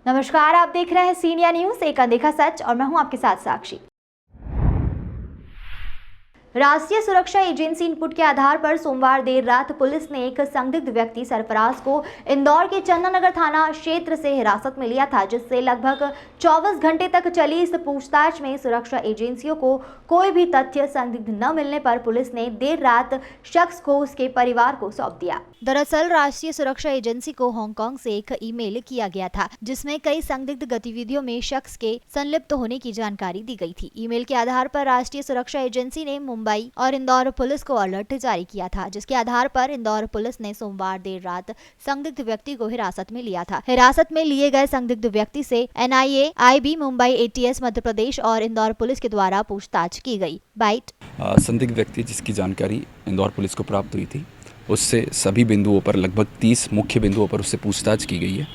नमस्कार, आप देख रहे हैं सी इंडिया न्यूज, एक अनदेखा सच, और मैं हूं आपके साथ साक्षी। राष्ट्रीय सुरक्षा एजेंसी इनपुट के आधार पर सोमवार देर रात पुलिस ने एक संदिग्ध व्यक्ति सरफराज को इंदौर के चंदननगर थाना क्षेत्र से हिरासत में लिया था, जिससे लगभग 24 घंटे तक चली इस पूछताछ में सुरक्षा एजेंसियों को कोई भी तथ्य संदिग्ध न मिलने पर पुलिस ने देर रात शख्स को उसके परिवार को सौंप दिया। दरअसल राष्ट्रीय सुरक्षा एजेंसी को हांगकांग से एक ईमेल किया गया था, जिसमें कई संदिग्ध गतिविधियों में शख्स के संलिप्त होने की जानकारी दी गई थी। ईमेल के आधार पर राष्ट्रीय सुरक्षा एजेंसी ने मुंबई और इंदौर पुलिस को अलर्ट जारी किया था, जिसके आधार पर इंदौर पुलिस ने सोमवार देर रात संदिग्ध व्यक्ति को हिरासत में लिया था। हिरासत में लिए गए संदिग्ध व्यक्ति से NIA, IB, Mumbai ATS Madhya Pradesh और इंदौर पुलिस के द्वारा पूछताछ की गई। बाइट संदिग्ध व्यक्ति जिसकी जानकारी इंदौर पुलिस को प्राप्त हुई थी, उससे सभी बिंदुओं पर लगभग 30 मुख्य बिंदुओं पर उससे पूछताछ की गई है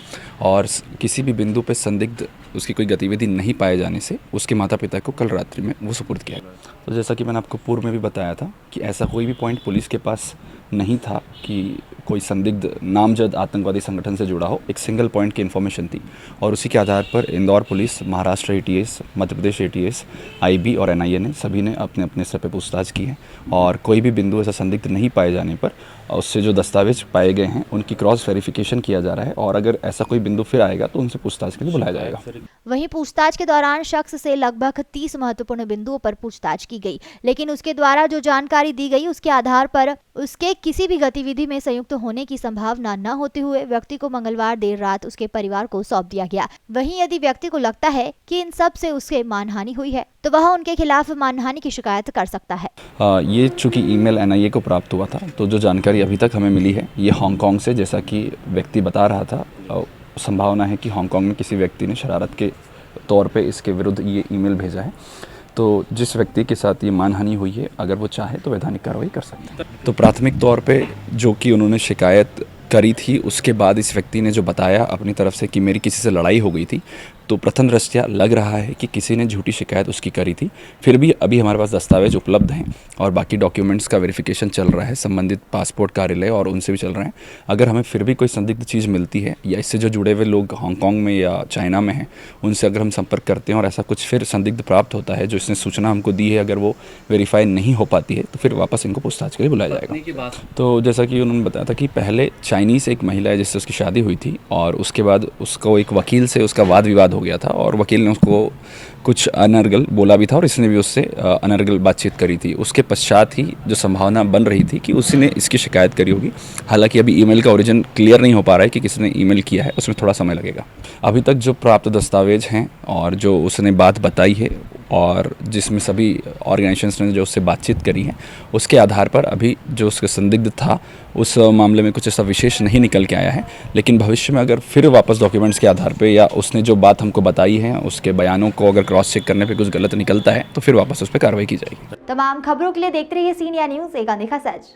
और किसी भी बिंदु पर संदिग्ध उसकी कोई गतिविधि नहीं पाए जाने से उसके माता पिता को कल रात्रि में वो सुपुर्द किया गया। तो जैसा कि मैंने आपको पूर्व में भी बताया था कि ऐसा कोई भी पॉइंट पुलिस के पास नहीं था कि कोई संदिग्ध नामजद आतंकवादी संगठन से जुड़ा हो। एक सिंगल पॉइंट की इन्फॉर्मेशन थी और उसी के आधार पर Indore police, Maharashtra ATS, Madhya Pradesh ATS, IB और NIA ने सभी ने अपने अपने स्तर पर पूछताछ की है और कोई भी बिंदु ऐसा संदिग्ध नहीं पाए जाने पर उससे जो दस्तावेज पाए गए हैं उनकी क्रॉस वेरिफिकेशन किया जा रहा है और अगर ऐसा कोई बिंदु फिर आएगा तो उनसे पूछताछ के लिए बुलाया जाएगा। वहीं पूछताछ के दौरान शख्स से लगभग 30 महत्वपूर्ण बिंदुओं पर पूछताछ की गई, लेकिन उसके द्वारा जो जानकारी दी गई उसके आधार पर उसके किसी भी गतिविधि में संयुक्त होने की संभावना न होते हुए व्यक्ति को मंगलवार देर रात उसके परिवार को सौंप दिया गया। वहीं यदि व्यक्ति को लगता है कि इन सब से उसके मानहानि हुई है तो वह उनके खिलाफ मानहानि की शिकायत कर सकता है। ये चूंकि ईमेल NIA को प्राप्त हुआ था तो जो जानकारी अभी तक हमें मिली है ये हांगकांग से, जैसा कि व्यक्ति बता रहा था, संभावना है कि हांगकांग में किसी व्यक्ति ने शरारत के तौर पे इसके विरुद्ध ये ईमेल भेजा है। तो जिस व्यक्ति के साथ ये मानहानि हुई है, अगर वो चाहे तो वैधानिक कार्रवाई कर सकते हैं। तो प्राथमिक तौर पे जो कि उन्होंने शिकायत करी थी उसके बाद इस व्यक्ति ने जो बताया अपनी तरफ से कि मेरी किसी से लड़ाई हो गई थी, तो प्रथम दृष्टया लग रहा है कि किसी ने झूठी शिकायत उसकी करी थी। फिर भी अभी हमारे पास दस्तावेज उपलब्ध हैं और बाकी डॉक्यूमेंट्स का वेरिफिकेशन चल रहा है, संबंधित पासपोर्ट कार्यालय और उनसे भी चल रहे हैं। अगर हमें फिर भी कोई संदिग्ध चीज़ मिलती है या इससे जो जुड़े हुए लोग हांगकांग में या चाइना में हैं उनसे अगर हम संपर्क करते हैं और ऐसा कुछ फिर संदिग्ध प्राप्त होता है जो इसने सूचना हमको दी है, अगर वो वेरीफाई नहीं हो पाती है तो फिर वापस इनको पूछताछ के लिए बुलाया जाएगा। तो जैसा कि उन्होंने बताया था कि पहले चाइनीज़ एक महिला है जिससे उसकी शादी हुई थी और उसके बाद उसको एक वकील से उसका वाद विवाद हो गया था और वकील ने उसको कुछ अनर्गल बोला भी था और इसने भी उससे अनर्गल बातचीत करी थी। उसके पश्चात ही जो संभावना बन रही थी कि उसी ने इसकी शिकायत करी होगी। हालांकि अभी ईमेल का ओरिजिन क्लियर नहीं हो पा रहा है कि किसने ईमेल किया है, उसमें थोड़ा समय लगेगा। अभी तक जो प्राप्त दस्तावेज हैं और जो उसने बात बताई है और जिसमें सभी ऑर्गेनाइजेशंस ने जो उससे बातचीत करी है उसके आधार पर अभी जो उसका संदिग्ध था उस मामले में कुछ ऐसा विशेष नहीं निकल के आया है। लेकिन भविष्य में अगर फिर वापस डॉक्यूमेंट्स के आधार पे या उसने जो बात हमको बताई है उसके बयानों को अगर क्रॉस चेक करने पे कुछ गलत निकलता है तो फिर वापस उस पर कार्रवाई की जाएगी। तमाम खबरों के लिए देखते रहिए सी इंडिया न्यूज, एक अनदेखा सच।